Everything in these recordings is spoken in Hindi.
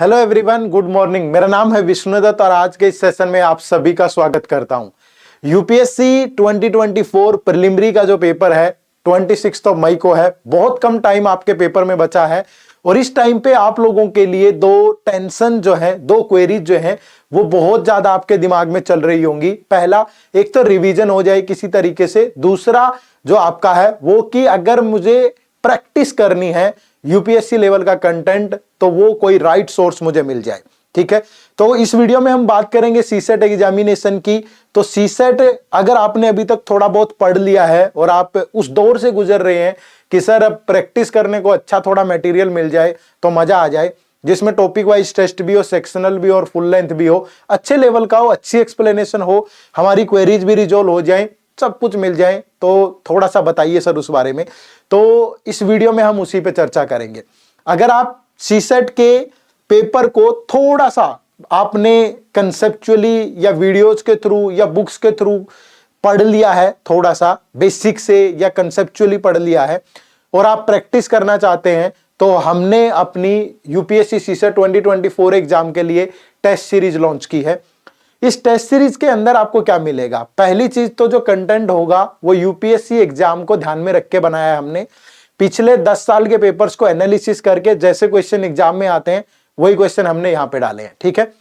Hello everyone, good morning. मेरा नाम है विष्णुदत्त और आज के इस सेशन में आप सभी का स्वागत करता हूं। यूपीएससी 2024 प्रिलिमिनरी का जो पेपर है 26 मई को है। बहुत कम टाइम आपके पेपर में बचा है और इस टाइम पे आप लोगों के लिए दो टेंशन जो है, दो क्वेरीज जो है वो बहुत ज्यादा आपके दिमाग में चल रही होंगी। पहला, एक तो रिवीजन हो जाए किसी तरीके से। दूसरा जो आपका है वो कि अगर मुझे प्रैक्टिस करनी है यूपीएससी लेवल का कंटेंट तो वो कोई राइट सोर्स मुझे मिल जाए। ठीक है, तो इस वीडियो में हम बात करेंगे सीसेट एग्जामिनेशन की। तो सीसेट अगर आपने अभी तक थोड़ा बहुत पढ़ लिया है और आप उस दौर से गुजर रहे हैं कि सर अब प्रैक्टिस करने को अच्छा थोड़ा मटेरियल मिल जाए तो मजा आ जाए, जिसमें टॉपिक वाइज टेस्ट भी हो, सेक्शनल भी हो और फुल लेंथ भी हो, अच्छे लेवल का हो, अच्छी एक्सप्लेनेशन हो, हमारी क्वेरीज भी रिजॉल्व हो जाए, सब कुछ मिल जाए, तो थोड़ा सा बताइए सर उस बारे में। तो इस वीडियो में हम उसी पे चर्चा करेंगे। अगर आप सीसेट के पेपर को थोड़ा सा आपने कंसेप्चुअली या वीडियोज के थ्रू या बुक्स के थ्रू पढ़ लिया है, थोड़ा सा बेसिक से या कंसेप्चुअली पढ़ लिया है और आप प्रैक्टिस करना चाहते हैं, तो हमने अपनी यूपीएससी सीसेट 2024 एग्जाम के लिए टेस्ट सीरीज लॉन्च की है। इस टेस्ट सीरीज के अंदर आपको क्या मिलेगा? पहली चीज तो जो कंटेंट होगा वो यूपीएससी एग्जाम को ध्यान में रख के बनाया है हमने। पिछले 10 साल के पेपर्स को एनालिसिस करके जैसे क्वेश्चन एग्जाम में आते हैं वही क्वेश्चन हमने यहां पे डाले हैं। ठीक है,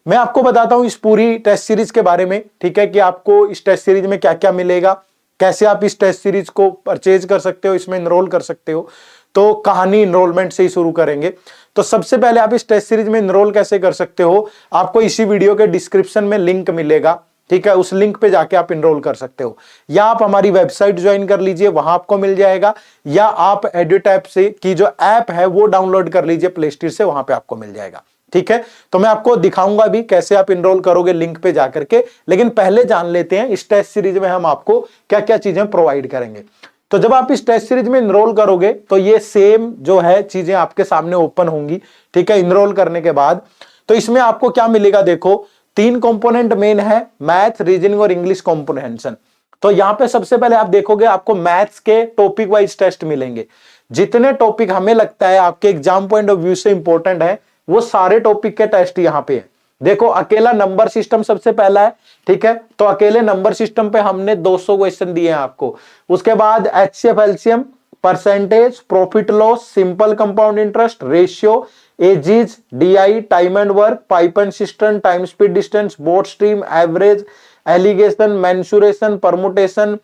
मैं आपको बताता हूं इस पूरी टेस्ट सीरीज के बारे में। ठीक है, कि आपको इस टेस्ट सीरीज में क्या क्या मिलेगा, कैसे आप इस टेस्ट सीरीज को परचेज कर सकते हो, इसमें इनरोल कर सकते हो। तो कहानी इनरोलमेंट से ही शुरू करेंगे। तो सबसे पहले आप इस टेस्ट सीरीज में इनरोल कैसे कर सकते हो, आपको इसी वीडियो के डिस्क्रिप्शन में लिंक मिलेगा। ठीक है, उस लिंक पे जाके आप इनरोल कर सकते हो, या आप हमारी वेबसाइट ज्वाइन कर लीजिए, वहां आपको मिल जाएगा, या आप एडुटैप से की जो ऐप है वो डाउनलोड कर लीजिए प्ले स्टोर से, वहां पे आपको मिल जाएगा। ठीक है, तो मैं आपको दिखाऊंगा भी कैसे आप इनरोल करोगे लिंक पे जाकर के। लेकिन पहले जान लेते हैं इस टेस्ट सीरीज में हम आपको क्या क्या चीजें प्रोवाइड करेंगे। तो जब आप इस टेस्ट सीरीज में इनरोल करोगे तो ये सेम जो है चीजें आपके सामने ओपन होंगी। ठीक है, इनरोल करने के बाद तो इसमें आपको क्या मिलेगा, देखो 3 कंपोनेंट मेन है, मैथ, रीजनिंग और इंग्लिश कॉम्प्रिहेंशन। तो यहां पे सबसे पहले आप देखोगे आपको मैथ्स के टॉपिक वाइज टेस्ट मिलेंगे। जितने टॉपिक हमें लगता है आपके एग्जाम पॉइंट ऑफ व्यू से इंपॉर्टेंट है वो सारे टॉपिक के टेस्ट यहां पे है। देखो अकेला नंबर सिस्टम सबसे पहला है। ठीक है, तो अकेले नंबर सिस्टम पे हमने 200 क्वेश्चन दिए हैं आपको। उसके बाद HCF, LCM, percentage, profit loss, simple compound interest, ratio, ages, DI, time and work, pipe and cistern, time speed distance, boat stream, average, alligation, mensuration, permutation,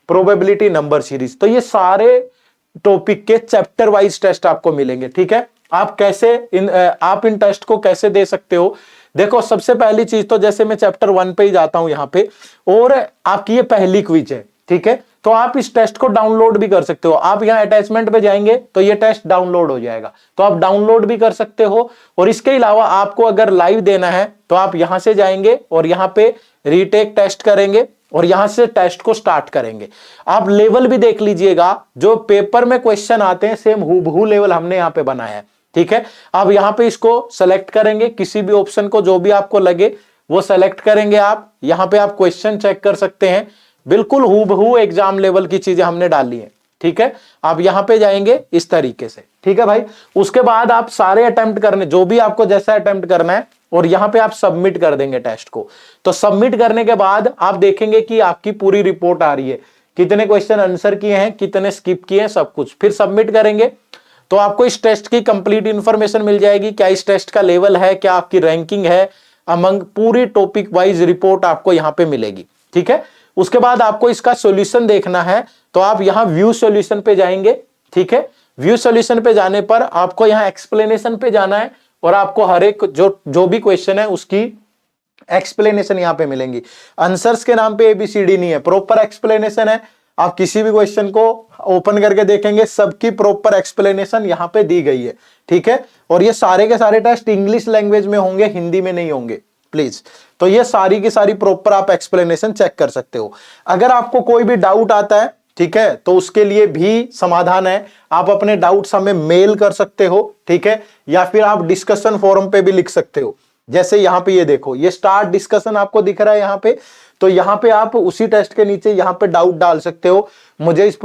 probability, number series. तो ये सारे टॉपिक के चैप्टर वाइज टेस्ट आपको मिलेंगे। ठीक है, आप कैसे आप इन टेस्ट को कैसे दे सकते हो? देखो सबसे पहली चीज तो जैसे मैं चैप्टर 1 पे ही जाता हूं यहां पे, और आपकी ये पहली क्विज है। ठीक है, तो आप इस टेस्ट को डाउनलोड भी कर सकते हो। आप यहां अटैचमेंट पे जाएंगे तो ये टेस्ट डाउनलोड हो जाएगा, तो आप डाउनलोड भी कर सकते हो। और इसके अलावा आपको अगर लाइव देना है तो आप यहां से जाएंगे और यहां पे रीटेक टेस्ट करेंगे और यहां से टेस्ट को स्टार्ट करेंगे। आप लेवल भी देख लीजिएगा, जो पेपर में क्वेश्चन आते हैं सेम हूबहू लेवल हमने यहां पे बनाया है। ठीक है, अब यहां पे इसको सेलेक्ट करेंगे, किसी भी ऑप्शन को जो भी आपको लगे वो सेलेक्ट करेंगे। आप यहां पे आप क्वेश्चन चेक कर सकते हैं, बिल्कुल हूबहू एग्जाम लेवल की चीजें हमने डाली है। ठीक है, आप यहां पे जाएंगे इस तरीके से। ठीक है भाई, उसके बाद आप सारे अटेम्प्ट करने, जो भी आपको जैसा अटेम्प्ट करना है, और यहां पे आप सबमिट कर देंगे टेस्ट को। तो सबमिट करने के बाद आप देखेंगे कि आपकी पूरी रिपोर्ट आ रही है, कितने क्वेश्चन आंसर किए हैं, कितने स्किप किए हैं, सब कुछ। फिर सबमिट करेंगे तो आपको इस टेस्ट की कंप्लीट इंफॉर्मेशन मिल जाएगी, क्या इस टेस्ट का लेवल है, क्या आपकी रैंकिंग है अमंग, पूरी टॉपिक वाइज रिपोर्ट आपको यहां पे मिलेगी। ठीक है, उसके बाद आपको इसका सॉल्यूशन देखना है तो आप यहां व्यू सॉल्यूशन पे जाएंगे। ठीक है, व्यू सॉल्यूशन पे जाने पर आपको यहां एक्सप्लेनेशन पे जाना है और आपको हर एक जो भी क्वेश्चन है उसकी एक्सप्लेनेशन यहां पे मिलेंगी। आंसर्स के नाम पे एबीसीडी नहीं है, प्रॉपर एक्सप्लेनेशन है। आप किसी भी क्वेश्चन को ओपन करके देखेंगे, सबकी प्रॉपर एक्सप्लेनेशन यहां पे दी गई है। ठीक है, और ये सारे के सारे टेस्ट इंग्लिश लैंग्वेज में होंगे, हिंदी में नहीं होंगे प्लीज। तो ये सारी की सारी प्रॉपर आप एक्सप्लेनेशन चेक कर सकते हो। अगर आपको कोई भी डाउट आता है, ठीक है, तो उसके लिए भी समाधान है। आप अपने डाउट्स हमें मेल कर सकते हो। ठीक है, या फिर आप डिस्कशन फोरम पे भी लिख सकते हो। जैसे यहां पे ये देखो, ये स्टार्ट डिस्कशन आपको दिख रहा है यहां पे, तो यहां पे आप उसी टेस्ट के नीचे यहां पे डाउट डाल सकते हो, मुझे इस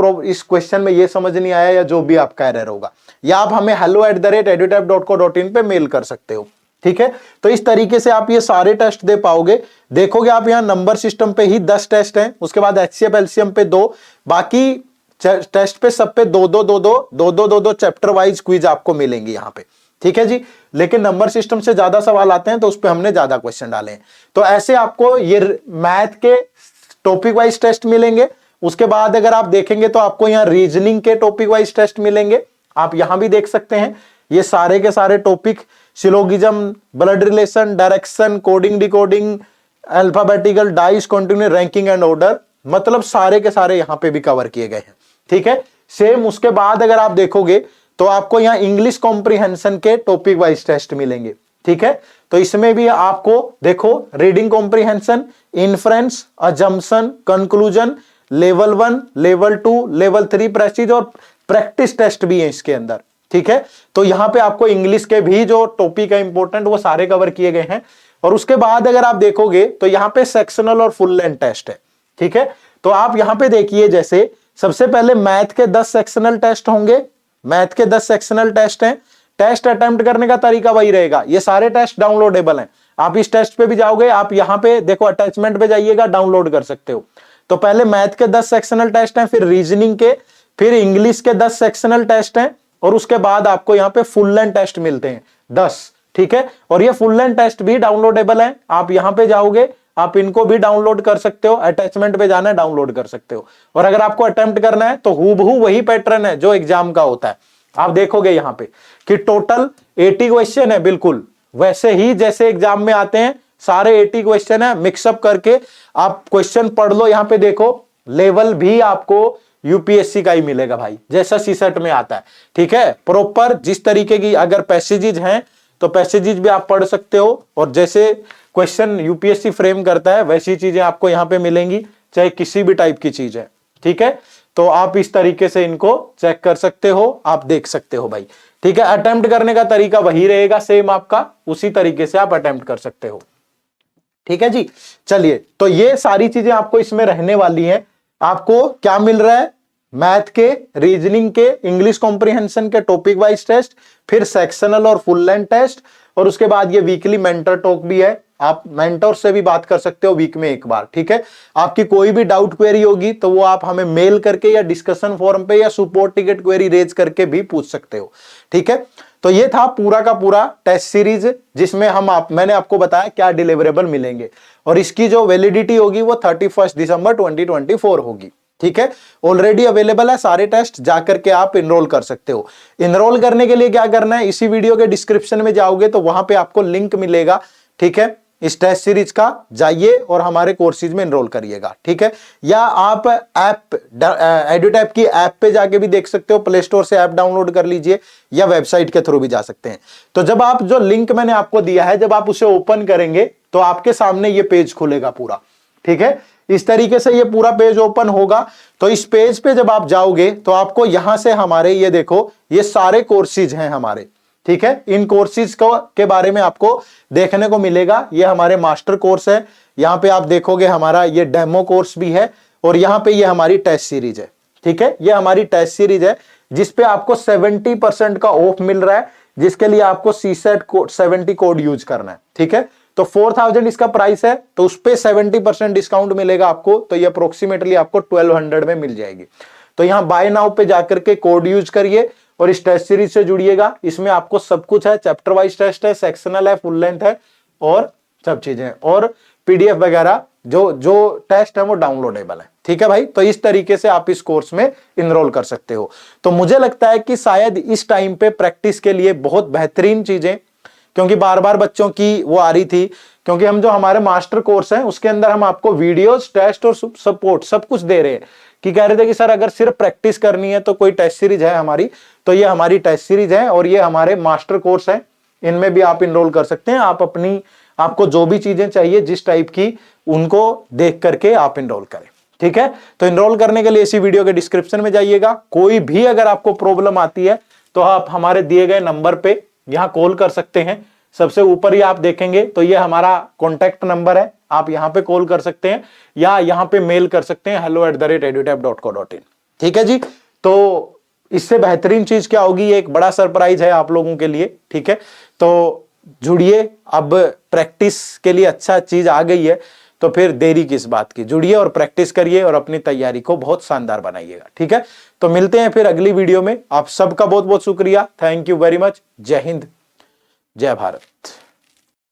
क्वेश्चन में ये समझ नहीं आया, या जो भी आपका एरर होगा, या आप हमें hello@edutap.co.in पे मेल कर सकते हो। ठीक है। तो इस तरीके से आप ये सारे टेस्ट दे पाओगे। देखोगे आप यहाँ नंबर सिस्टम पे ही 10 टेस्ट हैं, उसके बाद HCF LCM पे 2, बाकी टेस्ट पे सब पे 2 चैप्टर वाइज क्विज आपको मिलेंगे यहाँ पे, ठीक है जी। लेकिन नंबर सिस्टम से ज्यादा सवाल आते हैं तो उस पे हमने ज्यादा क्वेश्चन डाले हैं। तो ऐसे आपको ये मैथ के टॉपिक वाइज टेस्ट मिलेंगे। उसके बाद अगर आप देखेंगे तो आपको यहाँ रीजनिंग के टॉपिक वाइज टेस्ट मिलेंगे। आप यहां भी देख सकते हैं ये सारे के सारे topic, syllogism, blood relation, direction, coding decoding, alphabetical, dice, continue, ranking and order, मतलब सारे के सारे यहां पे भी कवर किए गए हैं, ठीक है। सेम उसके बाद अगर आप देखोगे तो आपको यहां इंग्लिश कॉम्प्रिहेंशन के टॉपिक वाइज टेस्ट मिलेंगे, ठीक है। तो इसमें भी आपको देखो reading comprehension, inference, assumption, conclusion, level 1, level 2, level 3 precious और प्रैक्टिस टेस्ट भी है इसके अंदर, ठीक है। तो यहां पे आपको इंग्लिश के भी जो टॉपिक है इंपॉर्टेंट वो सारे कवर किए गए हैं। और उसके बाद अगर आप देखोगे तो यहां पे सेक्शनल और फुल लेंथ टेस्ट है, ठीक है। तो आप यहां पे देखिए, जैसे सबसे पहले मैथ के 10 सेक्शनल टेस्ट होंगे, मैथ के 10 सेक्शनल टेस्ट हैं। टेस्ट अटेम्प्ट करने का तरीका वही रहेगा, ये सारे टेस्ट डाउनलोडेबल हैं। आप इस टेस्ट पे भी जाओगे, आप यहां पे देखो अटैचमेंट पे जाइएगा, डाउनलोड कर सकते हो। तो पहले मैथ के 10 सेक्शनल टेस्ट हैं, फिर रीजनिंग के, फिर इंग्लिश के 10 सेक्शनल टेस्ट हैं, और उसके बाद आपको यहां पे फुल लेंथ टेस्ट मिलते हैं 10, ठीक है। और ये फुल लेंथ टेस्ट भी डाउनलोडेबल है। आप यहां पे जाओगे, आप इनको भी डाउनलोड कर सकते हो, अटैचमेंट पे जाना है डाउनलोड कर सकते हो। और अगर आपको अटेम्प्ट करना है तो हूबहू वही पैटर्न है जो एग्जाम का होता है। आप देखोगे यहां पे कि टोटल 80 क्वेश्चन है, बिल्कुल वैसे ही जैसे एग्जाम में आते हैं, सारे 80 क्वेश्चन है। मिक्सअप करके आप क्वेश्चन पढ़ लो, यहां पे देखो लेवल भी आपको यूपीएससी का ही मिलेगा भाई, जैसा सीसेट में आता है, ठीक है। प्रॉपर जिस तरीके की अगर पैसेजेज हैं तो पैसेजेज भी आप पढ़ सकते हो, और जैसे क्वेश्चन यूपीएससी फ्रेम करता है वैसी चीजें आपको यहां पे मिलेंगी, चाहे किसी भी टाइप की चीज है, ठीक है। तो आप इस तरीके से इनको चेक कर सकते हो, आप देख सकते हो भाई, ठीक है। अटेम्प्ट करने का तरीका वही रहेगा सेम आपका, उसी तरीके से आप अटेम्प्ट कर सकते हो, ठीक है जी। चलिए, तो ये सारी चीजें आपको इसमें रहने वाली हैं। आपको क्या मिल रहा है, मैथ के, रीजनिंग के, इंग्लिश कॉम्प्रिहेंशन के टॉपिक वाइज टेस्ट, फिर सेक्शनल और फुल लेंथ टेस्ट, और उसके बाद ये वीकली मेंटर टॉक भी है। आप मेंटर से भी बात कर सकते हो वीक में एक बार, ठीक है। आपकी कोई भी डाउट क्वेरी होगी तो वो आप हमें मेल करके या डिस्कशन फोरम पे या सपोर्ट टिकट क्वेरी रेज करके भी पूछ सकते हो, ठीक है। तो ये था पूरा का पूरा टेस्ट सीरीज, जिसमें मैंने आपको बताया क्या डिलीवरेबल मिलेंगे, और इसकी जो वैलिडिटी होगी वो 31 दिसंबर 2024 होगी, ठीक है। ऑलरेडी अवेलेबल है सारे टेस्ट, जाकर के आप इनरोल कर सकते हो। इनरोल करने के लिए क्या करना है, इसी वीडियो के डिस्क्रिप्शन में जाओगे तो वहां पे आपको लिंक मिलेगा, ठीक है, इस टेस्ट सीरीज का। जाइए और हमारे कोर्सेज में इनरोल करिएगा, ठीक है। या आप ऐप एडुटैप की ऐप पे जाके भी देख सकते हो, प्ले स्टोर से ऐप डाउनलोड कर लीजिए, या वेबसाइट के थ्रू भी जा सकते हैं। तो जब आप जो लिंक मैंने आपको दिया है, जब आप उसे ओपन करेंगे तो आपके सामने ये पेज खुलेगा पूरा, ठीक है। इस तरीके से ये पूरा पेज ओपन होगा। तो इस पेज पे जब आप जाओगे तो आपको यहां से हमारे ये देखो, ये सारे कोर्सेज हैं हमारे, ठीक है। इन कोर्सेज के बारे में आपको देखने को मिलेगा। ये हमारे मास्टर कोर्स है, यहां पे आप देखोगे हमारा ये डेमो कोर्स भी है, और यहां पे ये हमारी टेस्ट सीरीज है, ठीक है। ये हमारी टेस्ट सीरीज है जिसपे आपको 70% का ऑफ मिल रहा है, जिसके लिए आपको सीसेट कोड 70 कोड यूज करना है, ठीक है। तो 4000 इसका प्राइस है, तो उस पे 70% डिस्काउंट मिलेगा आपको, तो ये अप्रोक्सीमेटली आपको 1200 में मिल जाएगी। तो यहां बाय नाउ पे जाकर के कोड यूज करिए और इस टेस्ट सीरीज से जुड़िएगा। इसमें आपको सब कुछ है, चैप्टर वाइज टेस्ट है, सेक्शनल है, फुल लेंथ है, और सब चीजें, और पीडीएफ वगैरह जो टेस्ट है वो डाउनलोडेबल है, ठीक है भाई। तो इस तरीके से आप इस कोर्स में इनरोल कर सकते हो। तो मुझे लगता है कि शायद इस टाइम पे प्रैक्टिस के लिए बहुत बेहतरीन चीजें, क्योंकि बार बार बच्चों की वो आ रही थी, क्योंकि हम जो हमारे मास्टर कोर्स हैं उसके अंदर हम आपको वीडियोस, टेस्ट और सपोर्ट सब कुछ दे रहे हैं, कि कह रहे थे कि सर अगर सिर्फ प्रैक्टिस करनी है तो कोई टेस्ट सीरीज है हमारी, तो ये हमारी टेस्ट सीरीज है, और ये हमारे मास्टर कोर्स है, इनमें भी आप इनरोल कर सकते हैं। आपको जो भी चीजें चाहिए जिस टाइप की, उनको देख करके आप इनरोल करें, ठीक है। तो इनरोल करने के लिए इसी वीडियो के डिस्क्रिप्शन में जाइएगा। कोई भी अगर आपको प्रॉब्लम आती है तो आप हमारे दिए गए नंबर पे यहाँ कॉल कर सकते हैं। सबसे ऊपर ही आप देखेंगे तो ये हमारा कॉन्टैक्ट नंबर है, आप यहाँ पे कॉल कर सकते हैं, या यहाँ पे मेल कर सकते हैं hello@edutap.co.in, ठीक है जी। तो इससे बेहतरीन चीज क्या होगी, एक बड़ा सरप्राइज है आप लोगों के लिए, ठीक है। तो जुड़िए, अब प्रैक्टिस के लिए अच्छा चीज आ गई है तो फिर देरी किस बात की, जुड़िए और प्रैक्टिस करिए और अपनी तैयारी को बहुत शानदार बनाइएगा। ठीक है, तो मिलते हैं फिर अगली वीडियो में। आप सबका बहुत बहुत शुक्रिया, थैंक यू वेरी मच। जय हिंद, जय भारत।